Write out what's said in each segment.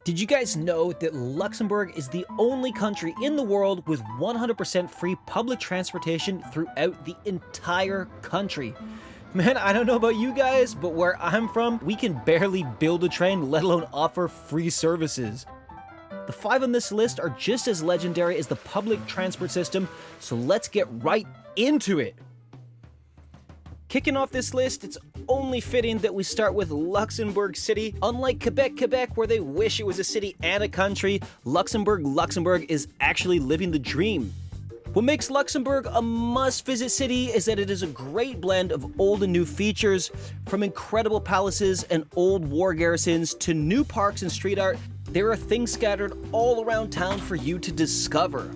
Did you guys know that Luxembourg is the only country in the world with 100% free public transportation throughout the entire country? Man, I don't know about you guys, but where I'm from, we can barely build a train, let alone offer free services. The 5 on this list are just as legendary as the public transport system, so let's get right into it. Kicking off this list, it's only fitting that we start with Luxembourg City. Unlike Quebec, where they wish it was a city and a country, Luxembourg is actually living the dream. What makes Luxembourg a must-visit city is that it is a great blend of old and new features, from incredible palaces and old war garrisons to new parks and street art. There are things scattered all around town for you to discover.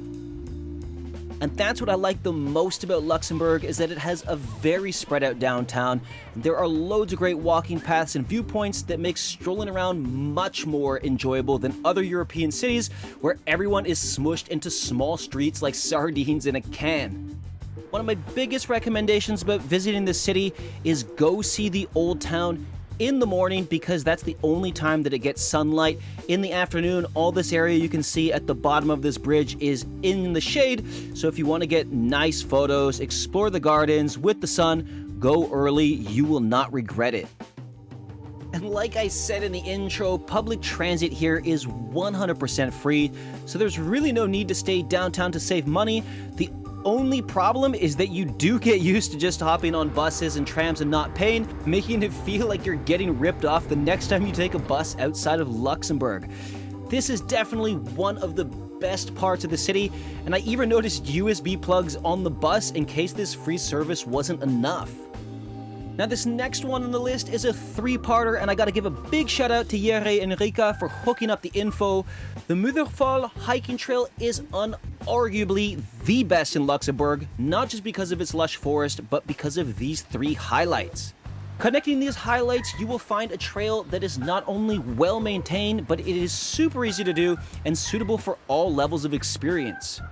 And that's what I like the most about Luxembourg, is that it has a very spread out downtown. There are loads of great walking paths and viewpoints that make strolling around much more enjoyable than other European cities where everyone is smushed into small streets like sardines in a can. One of my biggest recommendations about visiting the city is go see the old town in the morning, because that's the only time that it gets sunlight. In the afternoon, all this area you can see at the bottom of this bridge is in the shade, so if you want to get nice photos, explore the gardens with the sun, go early, you will not regret it. And like I said in the intro, public transit here is 100% free, so there's really no need to stay downtown to save money. The only problem is that you do get used to just hopping on buses and trams and not paying, making it feel like you're getting ripped off the next time you take a bus outside of Luxembourg. This is definitely one of the best parts of the city, and I even noticed USB plugs on the bus in case this free service wasn't enough. Now this next one on the list is a 3-parter, and I gotta give a big shout out to Jere and Rika for hooking up the info. The Mullerthal hiking trail is unarguably the best in Luxembourg, not just because of its lush forest, but because of these 3 highlights. Connecting these highlights, you will find a trail that is not only well maintained, but it is super easy to do and suitable for all levels of experience.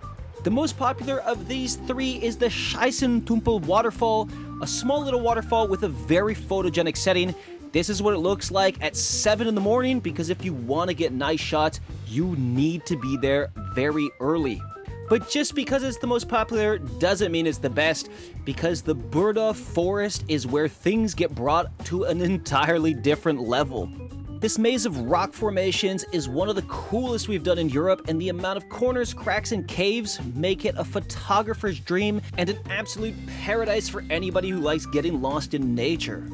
The most popular of these 3 is the Schéissendëmpel waterfall, a small little waterfall with a very photogenic setting. This is what it looks like at 7 in the morning, because if you want to get nice shots, you need to be there very early. But just because it's the most popular doesn't mean it's the best, because the Berdorf forest is where things get brought to an entirely different level. This maze of rock formations is one of the coolest we've done in Europe, and the amount of corners, cracks, and caves make it a photographer's dream and an absolute paradise for anybody who likes getting lost in nature.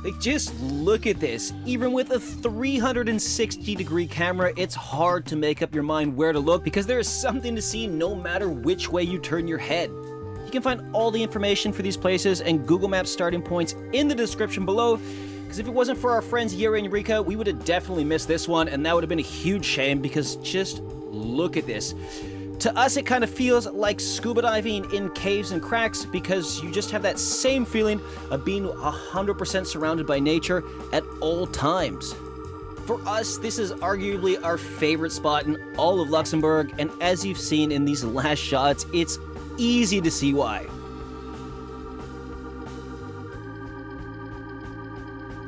Like, just look at this. Even with a 360-degree camera, it's hard to make up your mind where to look, because there is something to see no matter which way you turn your head. You can find all the information for these places and Google Maps starting points in the description below, because if it wasn't for our friends Yuri and Rika, we would have definitely missed this one, and that would have been a huge shame, because just look at this. To us, it kind of feels like scuba diving in caves and cracks, because you just have that same feeling of being 100% surrounded by nature at all times. For us, this is arguably our favorite spot in all of Luxembourg, and as you've seen in these last shots, it's easy to see why.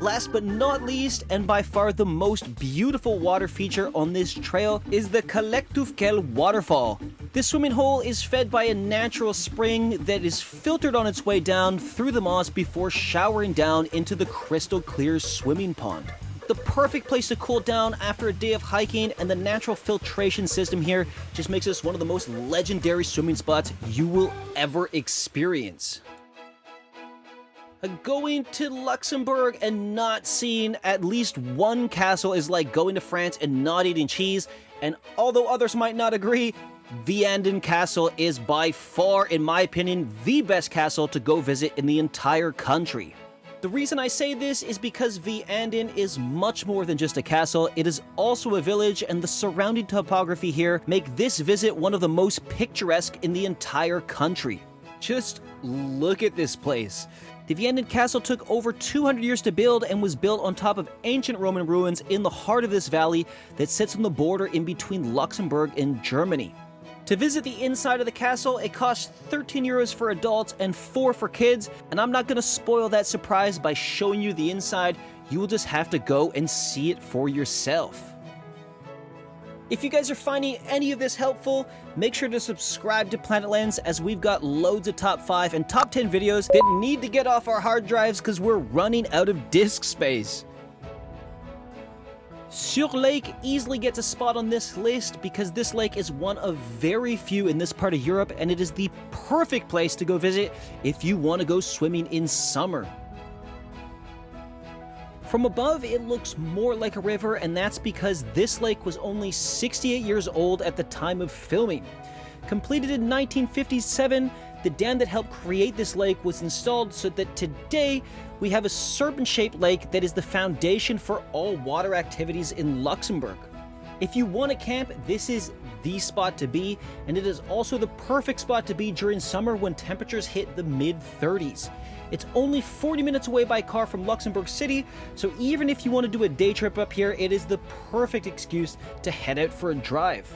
Last but not least, and by far the most beautiful water feature on this trail, is the Kallektuffquell waterfall. This swimming hole is fed by a natural spring that is filtered on its way down through the moss before showering down into the crystal clear swimming pond. The perfect place to cool down after a day of hiking, and the natural filtration system here just makes this one of the most legendary swimming spots you will ever experience. Going to Luxembourg and not seeing at least one castle is like going to France and not eating cheese, and although others might not agree, Vianden Castle is by far, in my opinion, the best castle to go visit in the entire country. The reason I say this is because Vianden is much more than just a castle. It is also a village, and the surrounding topography here make this visit one of the most picturesque in the entire country. Just look at this place. The Vianden Castle took over 200 years to build and was built on top of ancient Roman ruins in the heart of this valley that sits on the border in between Luxembourg and Germany. To visit the inside of the castle, it costs 13 euros for adults and 4 for kids, and I'm not going to spoil that surprise by showing you the inside. You will just have to go and see it for yourself. If you guys are finding any of this helpful, make sure to subscribe to Planet Lens, as we've got loads of top 5 and top 10 videos that need to get off our hard drives because we're running out of disk space. Sûre Lake easily gets a spot on this list because this lake is one of very few in this part of Europe, and it is the perfect place to go visit if you want to go swimming in summer. From above, it looks more like a river, and that's because this lake was only 68 years old at the time of filming. Completed in 1957, the dam that helped create this lake was installed so that today we have a serpent-shaped lake that is the foundation for all water activities in Luxembourg. If you want to camp, this is the spot to be, and it is also the perfect spot to be during summer when temperatures hit the mid-30s. It's only 40 minutes away by car from Luxembourg City, so even if you want to do a day trip up here, it is the perfect excuse to head out for a drive.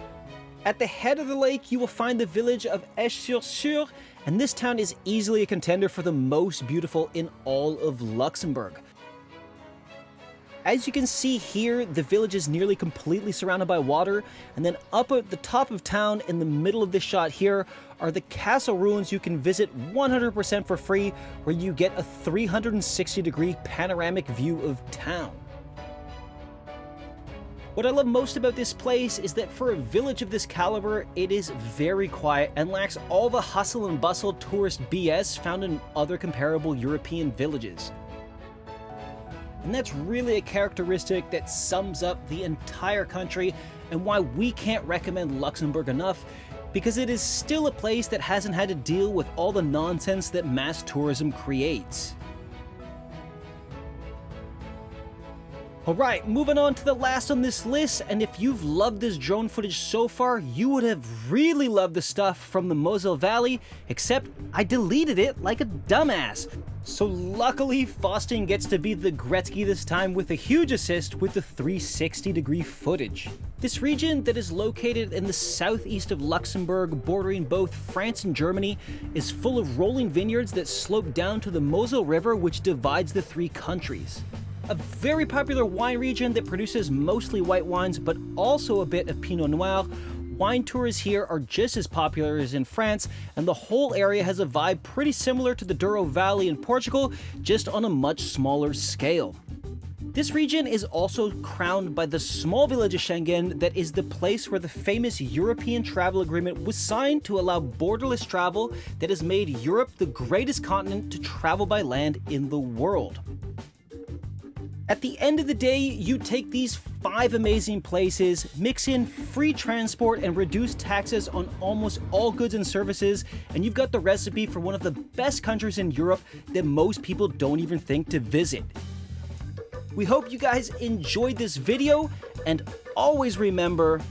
At the head of the lake, you will find the village of Esch-sur-Sûre, and this town is easily a contender for the most beautiful in all of Luxembourg. As you can see here, the village is nearly completely surrounded by water, and then up at the top of town in the middle of this shot here are the castle ruins you can visit 100% for free, where you get a 360-degree panoramic view of town. What I love most about this place is that for a village of this caliber, it is very quiet and lacks all the hustle and bustle tourist BS found in other comparable European villages. And that's really a characteristic that sums up the entire country and why we can't recommend Luxembourg enough, because it is still a place that hasn't had to deal with all the nonsense that mass tourism creates. Alright, moving on to the last on this list, and if you've loved this drone footage so far, you would have really loved the stuff from the Moselle Valley, except I deleted it like a dumbass. So luckily, Faustin gets to be the Gretzky this time with a huge assist with the 360-degree footage. This region that is located in the southeast of Luxembourg, bordering both France and Germany, is full of rolling vineyards that slope down to the Moselle River, which divides the three countries. A very popular wine region that produces mostly white wines, but also a bit of Pinot Noir. Wine tours here are just as popular as in France, and the whole area has a vibe pretty similar to the Douro Valley in Portugal, just on a much smaller scale. This region is also crowned by the small village of Schengen that is the place where the famous European Travel Agreement was signed to allow borderless travel that has made Europe the greatest continent to travel by land in the world. At the end of the day, you take these 5 amazing places, mix in free transport and reduced taxes on almost all goods and services, and you've got the recipe for one of the best countries in Europe that most people don't even think to visit. We hope you guys enjoyed this video, and always remember,